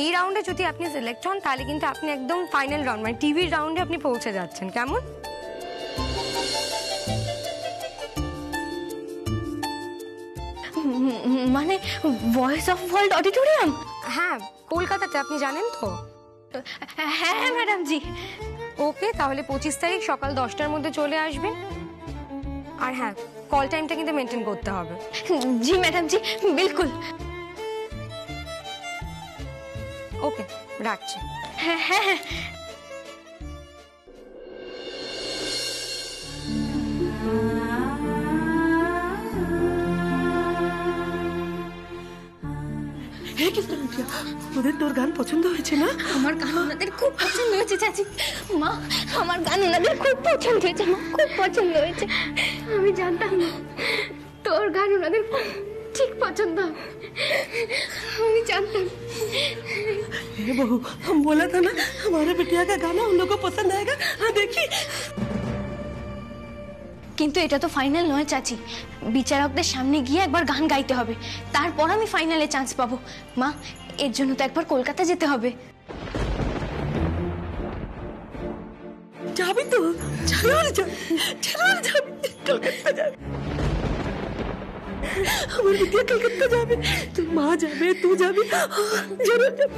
এই রাউন্ডে যদি আপনি সিলেক্ট হন তাহলে কিন্তু আপনি একদম ফাইনাল রাউন্ড মানে টিভির রাউন্ডে আপনি পৌঁছে যাচ্ছেন। কেমন? মানে ভয়েস অফ ওয়ার্ল্ড অডিটোরিয়াম? হ্যাঁ, কলকাতাতে, আপনি জানেন তো? হ্যাঁ ম্যাডাম জি। ওকে, তাহলে 25 তারিখ সকাল 10টার মধ্যে চলে আসবেন। আর হ্যাঁ, কল টাইমটা কিন্তু মেনটেন করতে হবে। জি ম্যাডাম জি, বিলকুল। ওকে, রাখছি। হ্যাঁ হ্যাঁ হ্যাঁ। ওদের তোর গান পছন্দ হয়েছে না? আমার গান ওনাদের খুব পছন্দ হয়েছে চাচি। মা, আমার গান ওনাদের খুব পছন্দ হয়েছে মা, খুব পছন্দ হয়েছে। আমি জানতাম না তোর গান ওনাদের ঠিক পছন্দ হবে, আমি জানতাম। बहू, हम बोला था ना हमारे बिटिया का गाना उन लोगों को पसंद आएगा। हाँ देखी। কিন্তু এটা তো ফাইনাল নয় চাচি, বিচারকদের সামনে গিয়ে একবার গান গাইতে হবে, তারপর আমি ফাইনালে চান্স পাবো। মা, এর জন্য তো একবার কলকাতা যেতে হবে। যাবি তো? জরুর যাবি, জরুর যাবি, কলকাতা যাবি। আমার বিটিয়া কলকাতা যাবে, তোর মা যাবে, তুই যাবি, জরুর যাবি।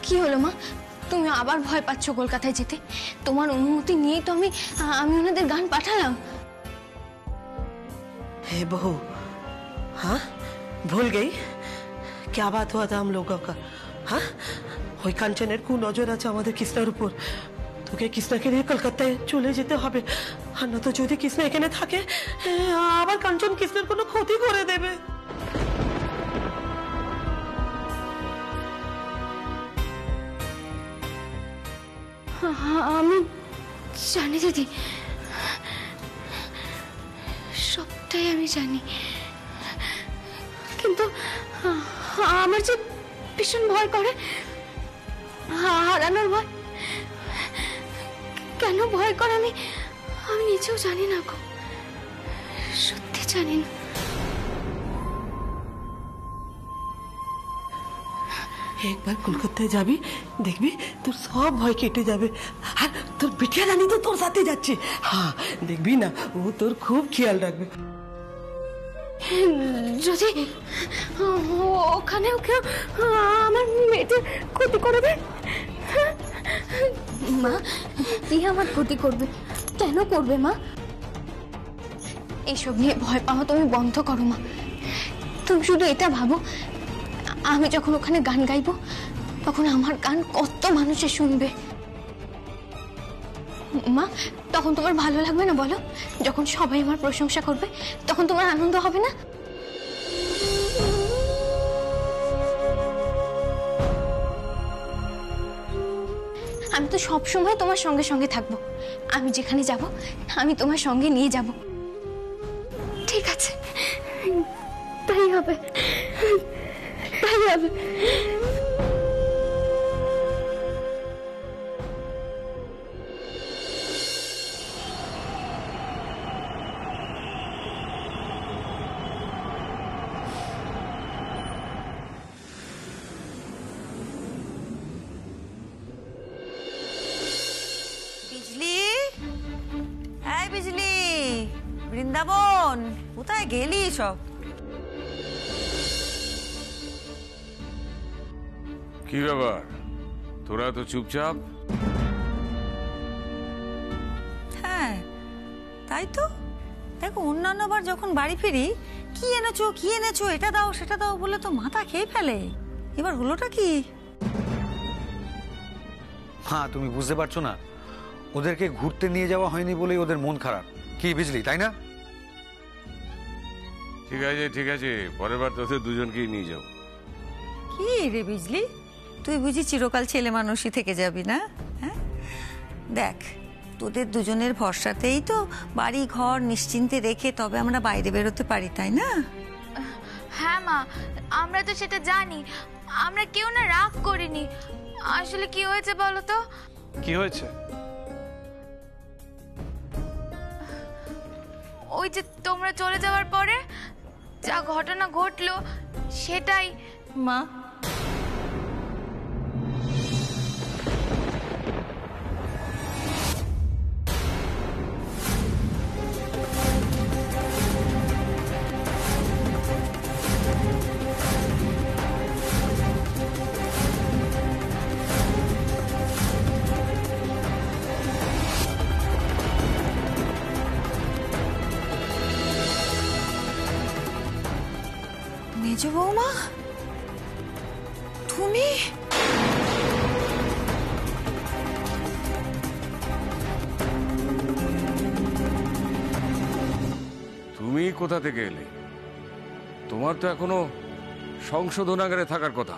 কি হলো মা, তুমি আবার ভয় পাচ্ছ কলকাতায় যেতে? তোমার অনুমতি নিয়েই তো আমি ওনাদের গান পাঠালাম। हे बहू, हाँ भूल गई क्या बात हुआ था हम लोगों का? हाँ, ওই কাঞ্চনের কু নজর আছে আমাদের কৃষ্ণার উপর। তোকে কৃষ্ণাকে নিয়ে কলকাতায় চলে যেতে হবে, আর না তো যদি কৃষ্ণ এখানে থাকে আবার কাঞ্চন কৃষ্ণের কোনো ক্ষতি করে দেবে। আমি জানি দিদি, সবটাই আমি জানি, কিন্তু আমার যে ভীষণ ভয় করে, হারানোর ভয়। কেন ভয় করে আমি নিজেও জানি না গো, সত্যি জানি না। একবার কলকাতায় যাবি, দেখবি তোর সব ভয় কেটে যাবে। আর তোর বিটিয়া রানী তো তোর সাথে যাচ্ছে। হ্যাঁ দেখবি না, ও তোর খুব খেয়াল রাখবে। যদি ওখানেও কেউ আমার মেয়েদের ক্ষতি করে দেয়? মা, কি আমার ক্ষতি করবে? কেন করবে মা? এইসব নিয়ে ভয় পাওয়া তুমি বন্ধ করো মা। তুমি শুধু এটা ভাবো, আমি যখন ওখানে গান গাইবো তখন আমার গান কত মানুষে শুনবে। মা, তখন তোমার ভালো লাগবে না বলো? যখন সবাই আমার প্রশংসা করবে তখন তোমার আনন্দ হবে না? আমি তো সব সময় তোমার সঙ্গে সঙ্গে থাকবো, আমি যেখানে যাব আমি তোমার সঙ্গে নিয়ে যাব। ঠিক আছে, তাই হবে, তাই হবে। বিজলি, বৃন্দাবন, কোথায় গেলি সব? কি ব্যাপার, তোরা তো চুপচাপ? হ্যাঁ তাই তো, দেখো অন্যান্যবার যখন বাড়ি ফিরি কি এনেছো কি এনেছো, এটা দাও সেটা দাও বলে তো মাথা খেয়ে ফেলে। এবার হলোটা কি? হ্যাঁ, তুমি বুঝতে পারছো না, ওদেরকে ঘুরতে নিয়ে যাওয়া হয়নি বলেই ওদের মন খারাপ। কি বুঝলি, তাই না? ঠিক আছে ঠিক আছে, পরের বার তোদের দুজনকেই নিয়ে যাও। কি রে বিজলি, তুই বুঝি চিরকাল ছেলে মানুষই থেকে যাবি না? হ্যাঁ, দেখ, তোদের দুজনের ভরসাতেই তো বাড়ি ঘর নিশ্চিন্তে রেখে তবে আমরা বাইরে বেরোতে পারি, তাই না? হ্যাঁ মা, আমরা তো সেটা জানি। আমরা কেউ না রাগ করিনি। আসলে কি হয়েছে বলো তো? কি হয়েছে? ওই যে তোমরা চলে যাওয়ার পরে যা ঘটনা ঘটলো সেটাই। মা, মেজ বৌমা, তুমি? তুমি কোথা থেকে এলে? তোমার তো এখনো সংশোধনাগারে থাকার কথা।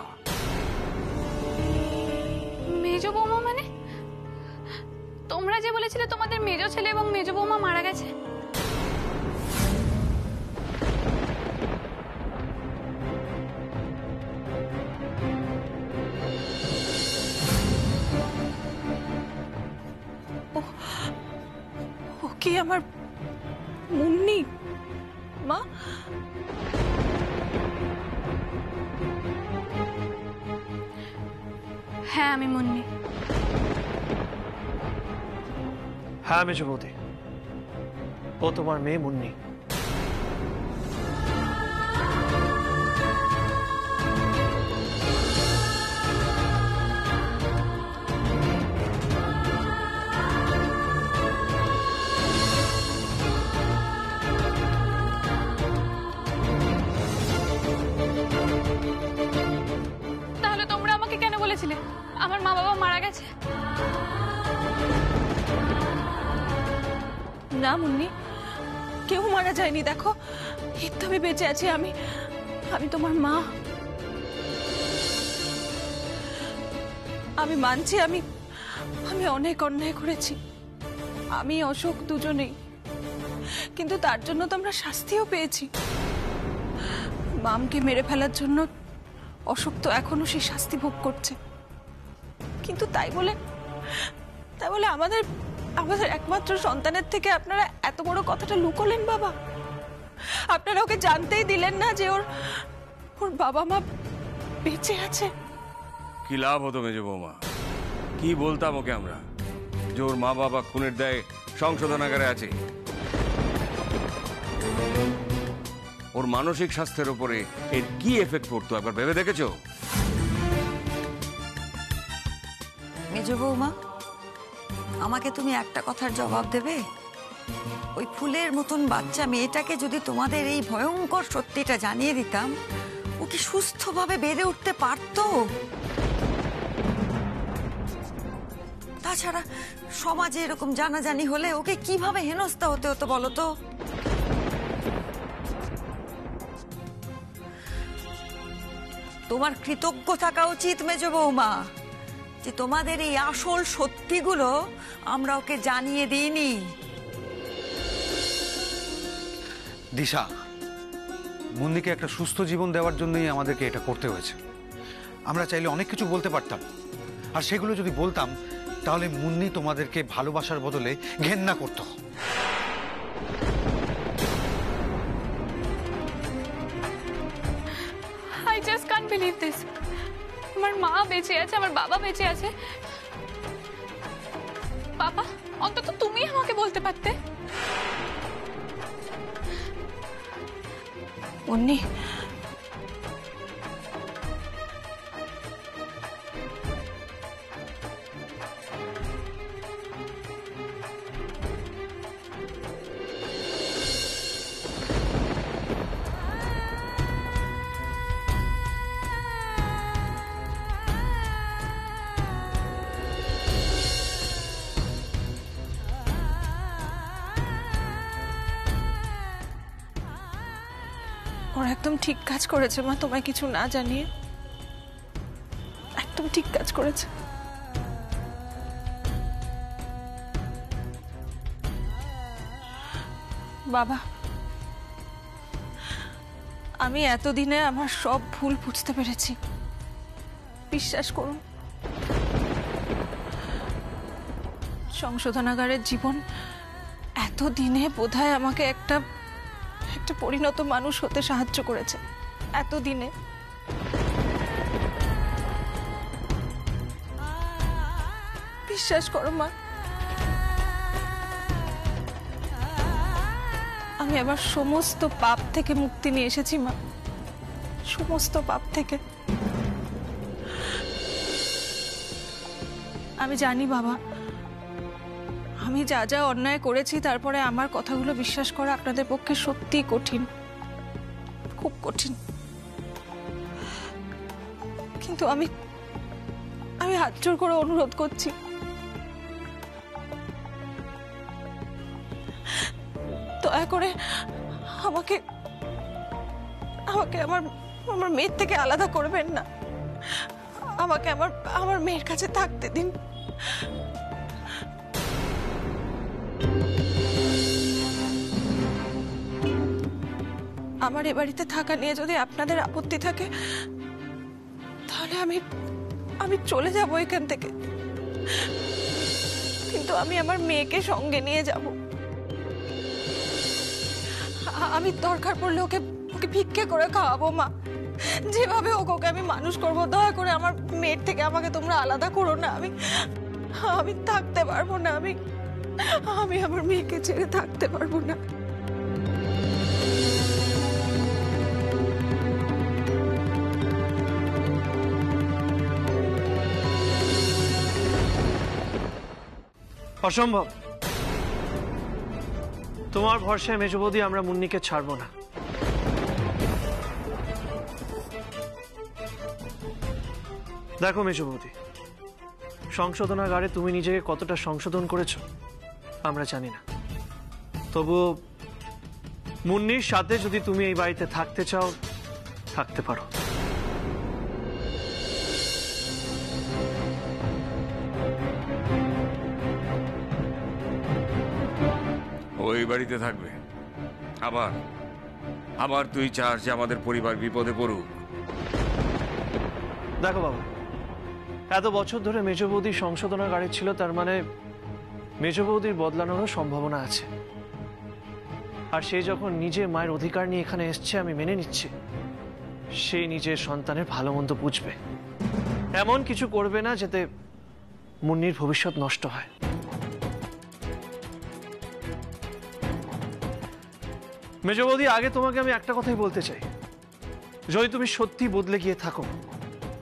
মেজ বৌমা মানে? তোমরা যে বলেছিলে তোমাদের মেজ ছেলে এবং মেজ বৌমা মারা গেছে। ও কি আমার মুন্নি মা? হ্যাঁ, আমি মুন্নি। হ্যাঁ মেজ বৌদি, ও তোমার মেয়ে মুন্নি। তাহলে তোমরা আমাকে কেন বলেছিলে আমার মা বাবা মারা গেছে? না মুন্নি, কেউ মারা যায়নি। দেখো, এই তো আমি বেঁচে আছি। আমি তোমার মা। আমি মানছি আমি অনেক অন্যায় করেছি। আমি অশোক দুজনেই, কিন্তু তার জন্য তো আমরা শাস্তিও পেয়েছি। মামকে মেরে ফেলার জন্য অশোক তো এখনো সেই শাস্তি ভোগ করছে। কিন্তু তাই বলে আমাদের একমাত্র সন্তানের থেকে আপনারা এত বড় কথাটা লুকোলেন বাবা? আপনারা ওকে জানতেই দিলেন না যে ওর বাবা মা বেঁচে আছে? কি লাভ হতো মেজ বৌমা? কি বলতাম ওকে আমরা যে ওর মা বাবা খুনের দায়ে সংশোধনাগারে আছে? ওর মানসিক স্বাস্থ্যের উপরে এর কি এফেক্ট পড়তো একবার ভেবে দেখেছো? মেজ বৌমা, আমাকে তুমি একটা কথার জবাব দেবে? ওই ফুলের মতন বাচ্চা মেয়েটাকে যদি তোমাদের এই ভয়ঙ্কর সত্যিটা জানিয়ে দিতাম, ও কি সুস্থভাবে বেড়ে উঠতে পারতো? তাছাড়া সমাজে এরকম জানাজানি হলে ওকে কিভাবে হেনস্থা হতে হতো বলো তো? তোমার কৃতজ্ঞ থাকা উচিত মেজ বৌমা যে তোমাদের এই আসল সত্যিগুলো আমরা ওকে জানিয়ে দিইনি। দিশা, মুন্নিকে একটা সুস্থ জীবন দেওয়ার জন্যই আমাদেরকে এটা করতে হয়েছে। আমরা চাইলে অনেক কিছু বলতে পারতাম, আর সেগুলো যদি বলতাম তাহলে মুন্নি তোমাদেরকে ভালোবাসার বদলে ঘেন্না করতো। I just can't believe this. আমার মা বেঁচে আছে, আমার বাবা বেঁচে আছে। বাবা, অন্তত তুমি আমাকে বলতে পারতে। মুন্নি, ওরা একদম ঠিক কাজ করেছে মা, তোমায় কিছু না জানিয়ে। একদম ঠিক কাজ করেছে। বাবা, আমি এতদিনে আমার সব ভুল বুঝতে পেরেছি। বিশ্বাস করুন, সংশোধনাগারের জীবন এতদিনে বোধহয় আমাকে একটা পরিণত মানুষ হতে সাহায্য করেছে। এতদিনে বিশ্বাস করো মা, আমি আমার সমস্ত পাপ থেকে মুক্তি নিয়ে এসেছি মা, সমস্ত পাপ থেকে। আমি জানি বাবা, আমি যা যা অন্যায় করেছি তারপরে আমার কথাগুলো বিশ্বাস করা আপনাদের পক্ষে সত্যিই কঠিন, খুব কঠিন। কিন্তু আমি হাত জোড় করে অনুরোধ করছি, দয়া করে আমাকে আমার মেয়ের থেকে আলাদা করবেন না। আমাকে আমার মেয়ের কাছে থাকতে দিন। আমার এ বাড়িতে থাকা নিয়ে যদি আপনাদের আপত্তি থাকে তাহলে আমি চলে যাব এখান থেকে, কিন্তু আমি আমার মেয়েকে সঙ্গে নিয়ে যাব। আমি দরকার পড়লে ওকে ভিক্ষে করে খাওয়াবো মা, যেভাবে ওকে আমি মানুষ করবো। দয়া করে আমার মেয়ের থেকে আমাকে তোমরা আলাদা করো না। আমি থাকতে পারবো না, আমি আমার মেয়েকে ছেড়ে থাকতে পারবো না। অসম্ভব। তোমার ভরসায় মেজ বৌদি আমরা মুন্নিকে ছাড়বো না। দেখো মেজ বৌদি, সংশোধনাগারে তুমি নিজেকে কতটা সংশোধন করেছো আমরা জানি না, তবু মুন্নির সাথে যদি তুমি এই বাড়িতে থাকতে চাও থাকতে পারো। ওই বাড়িতে থাকবে? আবার তুই চাস যে আমাদের পরিবার বিপদে পড়ুক? দেখো বাবা, এত বছর ধরে মেজ বৌদি সংশোধনাগারে ছিল, তার মানে মেজ বৌদির বদলানোরও সম্ভাবনা আছে। আর সে যখন নিজে মায়ের অধিকার নিয়ে এখানে এসছে আমি মেনে নিচ্ছি, সে নিজের সন্তানের ভালো মন্দ বুঝবে, এমন কিছু করবে না যাতে মুন্নির ভবিষ্যৎ নষ্ট হয়। মেজ বৌদি, আগে তোমাকে আমি একটা কথাই বলতে চাই, যদি তুমি সত্যি বদলে গিয়ে থাকো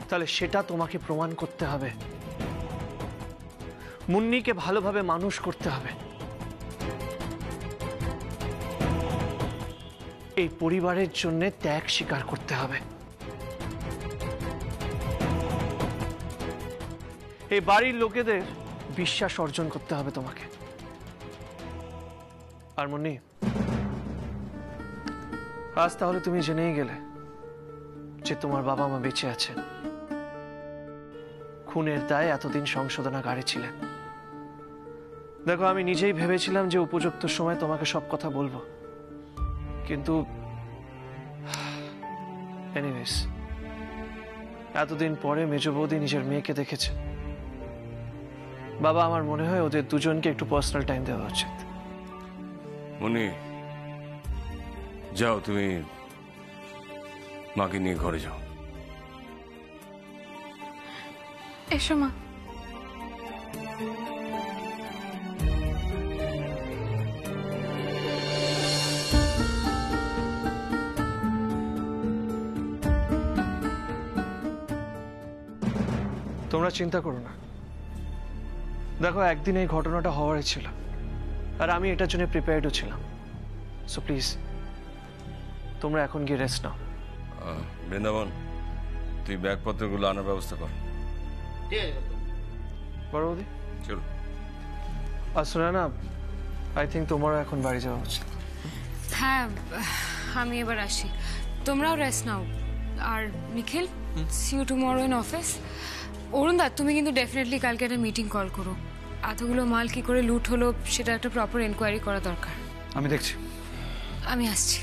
তাহলে সেটা তোমাকে প্রমাণ করতে হবে। মুন্নিকে ভালোভাবে মানুষ করতে হবে, এই পরিবারের জন্য ত্যাগ স্বীকার করতে হবে, এই বাড়ির লোকেদের বিশ্বাস অর্জন করতে হবে তোমাকে। আর মুন্নি, আজ তাহলে তুমি জেনেই গেলে যে তোমার বাবা মা বেঁচে আছেন, খুনের দায়ে এতদিন সংশোধনাগারে ছিলেন। দেখো, আমি নিজেই ভেবেছিলাম যে উপযুক্ত সময় তোমাকে সব কথা বলবো, কিন্তু এনিওয়েজ এতদিন পরে মেজ বৌদি নিজের মেয়েকে দেখেছে। বাবা, আমার মনে হয় ওদের দুজনকে একটু পার্সোনাল টাইম দেওয়া উচিত। মুন্নি, যাও, তুমি মাকে নিয়ে ঘরে যাও। এসো মা। তোমরা চিন্তা করো না। দেখো, একদিন এই ঘটনাটা হওয়ারই ছিল, আর আমি এটার জন্য প্রিপেয়ার্ডও ছিলাম। সো প্লিজ তোমরা এখন গিয়ে রেস্ট নাও। বৃন্দাবন, তুই ব্যাগপত্রগুলো আনার ব্যবস্থা কর। বড় বৌদি, চলো। আর শোনা না, আই থিঙ্ক তোমারও এখন বাড়ি যাওয়া উচিত। হ্যাঁ, আমি এবার আসি, তোমরাও রেস্ট নাও। আর Nikhil, see you tomorrow in office. অরুণদা, তুমি কিন্তু ডেফিনেটলি কালকে একটা মিটিং কল করো। এতগুলো মাল কি করে লুট হলো সেটা একটা প্রপার এনকোয়ারি করা দরকার। আমি দেখছি। আমি আসছি।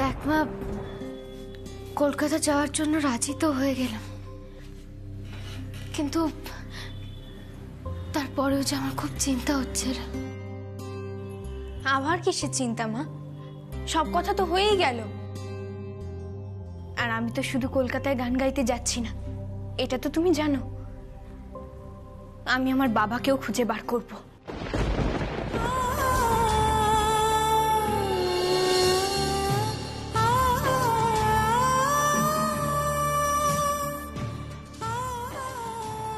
দেখ মা, কলকাতা যাওয়ার জন্য রাজি তো হয়ে গেলাম, কিন্তু তারপরেও যে আমার খুব চিন্তা হচ্ছে রে। আবার কিসের চিন্তা মা? সব কথা তো হয়েই গেল। আর আমি তো শুধু কলকাতায় গান গাইতে যাচ্ছি না, এটা তো তুমি জানো। আমি আমার বাবাকেও খুঁজে বার করব।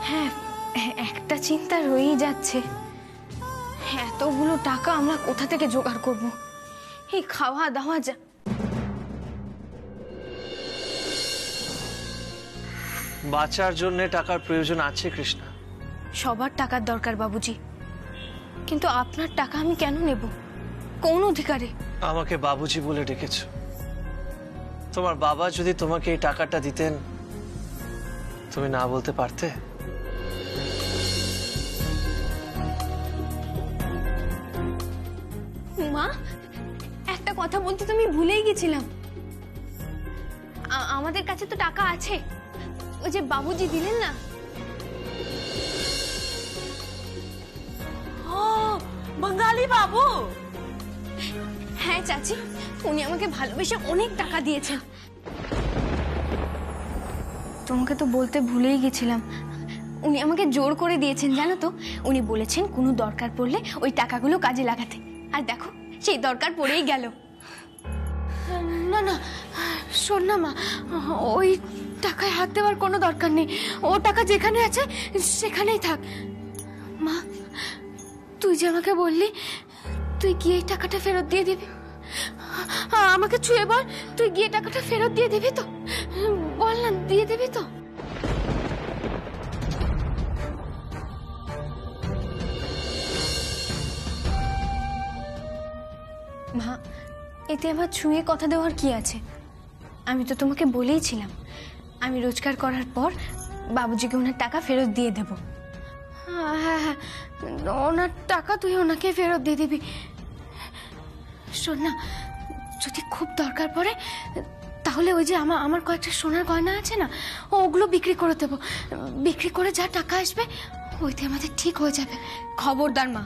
হ্যাঁ, একটা চিন্তা রয়েই যাচ্ছে, এতগুলো টাকা আমরা কোথা থেকে জোগাড় করব? এই খাওয়া দাওয়া যা। বাঁচার জন্য টাকার প্রয়োজন আছে কৃষ্ণা। সবার টাকার দরকার বাবুজি, কিন্তু আপনার টাকা আমি কেন নেব? কোন অধিকারে? আমাকে বাবুজি বলে ডেকেছ। তোমার বাবা যদি তোমাকে এই টাকাটা দিতেন, তুমি না বলতে পারতে? মা, একটা কথা বলতে তুমি ভুলেই গেছিলাম। আমাদের কাছে তো টাকা আছে, ওই যে বাবুজি দিলেন না। ও বাঙালি বাবু? হ্যাঁ চাচি, উনি আমাকে ভালোবেসে অনেক টাকা দিয়েছেন। তোমাকে তো বলতে ভুলেই গেছিলাম, উনি আমাকে জোর করে দিয়েছেন জানো তো। উনি বলেছেন কোনো দরকার পড়লে ওই টাকাগুলো কাজে লাগাতে, আর দেখো সেই দরকার পড়েই গেল। না না, শোন না মা, ওই টাকায় হাত দেওয়ার কোনো দরকার নেই। ও টাকা যেখানে আছে সেখানেই থাক। মা, তুই যে আমাকে বললি তুই গিয়ে এই টাকাটা ফেরত দিয়ে দিবি, আমাকে ছুঁয়ে বল, তুই গিয়ে টাকাটা ফেরত দিয়ে দিবি তো? বল না, দিয়ে দিবি তো? মা, এতে আমার ছুঁয়ে কথা দেওয়ার কি আছে? আমি তো তোমাকে বলেইছিলাম আমি রোজগার করার পর বাবুজিকে ওনার টাকা ফেরত দিয়ে দেব। হ্যাঁ হ্যাঁ, ওনার টাকা তুই ওনাকে ফেরত দিয়ে দিবি। শোন না, যদি খুব দরকার পড়ে তাহলে ওই যে আমার কয়েকটা সোনার গয়না আছে না, ওগুলো বিক্রি করে দেবো। বিক্রি করে যা টাকা আসবে ওইতে আমাদের ঠিক হয়ে যাবে। খবরদার মা,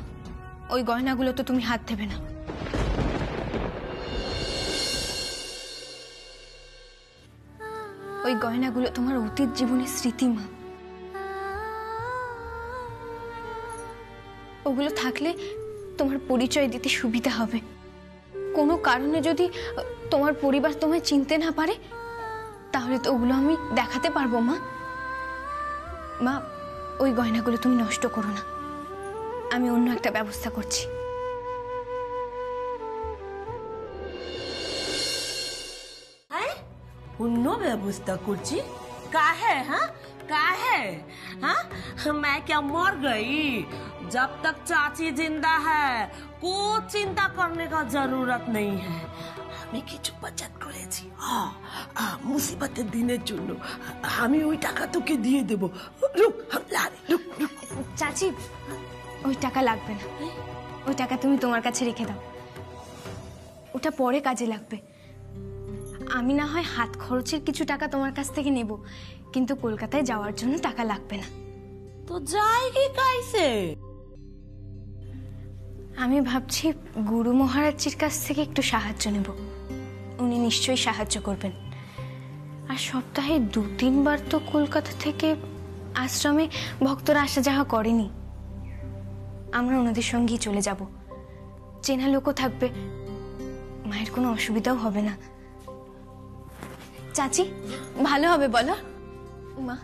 ওই গয়নাগুলো তো তুমি হাত দেবে না। ওই গয়নাগুলো তোমার অতীত জীবনের স্মৃতি মা। ওগুলো থাকলে তোমার পরিচয় দিতে সুবিধা হবে। কোনো কারণে যদি তোমার পরিবার তোমায় চিনতে না পারে, তাহলে তো ওগুলো আমি দেখাতে পারবো মা। মা, ওই গয়নাগুলো তুমি নষ্ট করো না, আমি অন্য একটা ব্যবস্থা করছি। অন্য ব্যবস্থা করছি? काहे? हाँ काहे? हाँ, मैं क्या मर गई? जब तक चाची जिंदा है कुछ चिंता करने का जरूरत नहीं है। আমি কিছু বাঁচাত করেছি মুসিবতের দিনের জন্য। আমি ওই টাকা তোকে দিয়ে দেব। রুক রুক রুক। চাচি, ওই টাকা লাগবে না, ওই টাকা তুমি তোমার কাছে রেখে দাও, ওটা পরে কাজে লাগবে। আমি না হয় হাত খরচের কিছু টাকা তোমার কাছ থেকে নেব, কিন্তু কলকাতায় যাওয়ার জন্য টাকা লাগবে না। তো যাইগি কাইসে? আমি ভাবছি গুরু মহারাজজির কাছ থেকে একটু সাহায্য নেব, উনি নিশ্চয়ই সাহায্য করবেন। আর সপ্তাহে 2-3 বার তো কলকাতা থেকে আশ্রমে ভক্তরা আসা যাওয়া করেনি। আমরা ওনাদের সঙ্গেই চলে যাব। চেনা লোকও থাকবে, মায়ের কোনো অসুবিধাও হবে না। চাচি, ভালো হবে বলো? মা,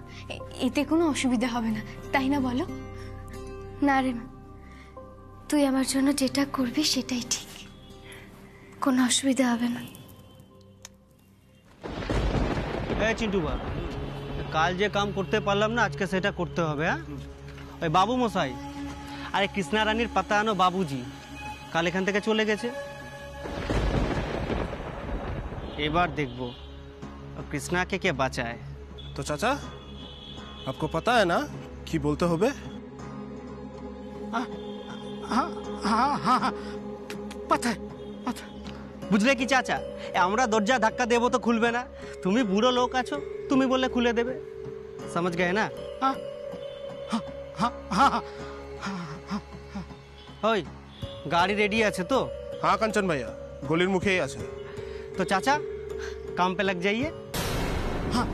এতে কোনো অসুবিধা হবে না, তাই না বলো? না রে মা, তুই আমার জন্য যেটা করবি সেটাই ঠিক, কোনো অসুবিধা হবে না। এই চিন্টু বা, কাল যে কাম করতে পারলাম না আজকে সেটা করতে হবে। হ্যাঁ, ওই বাবু মশাই, আরে কৃষ্ণা রানীর পাতা আনো বাবুজি কাল এখান থেকে চলে গেছে। এবার দেখবো কৃষ্ণাকে কে বাঁচায়। तो चाचा आपको पता है ना कि बोलते होबे? हाँ हाँ हाँ पता है। বুঝলে কি চাচা, আমরা দরজা ধাক্কা দেবো তো খুলবে না, তুমি বুড়ো লোক আছো, তুমি বললে খুলে দেবে। समझ गए ना? ওই গাড়ি রেডি আছে তো? हाँ कंचन भैया, गोलिर मुखे ही আছে। तो चाचा काम पे लग जाइए। हाँ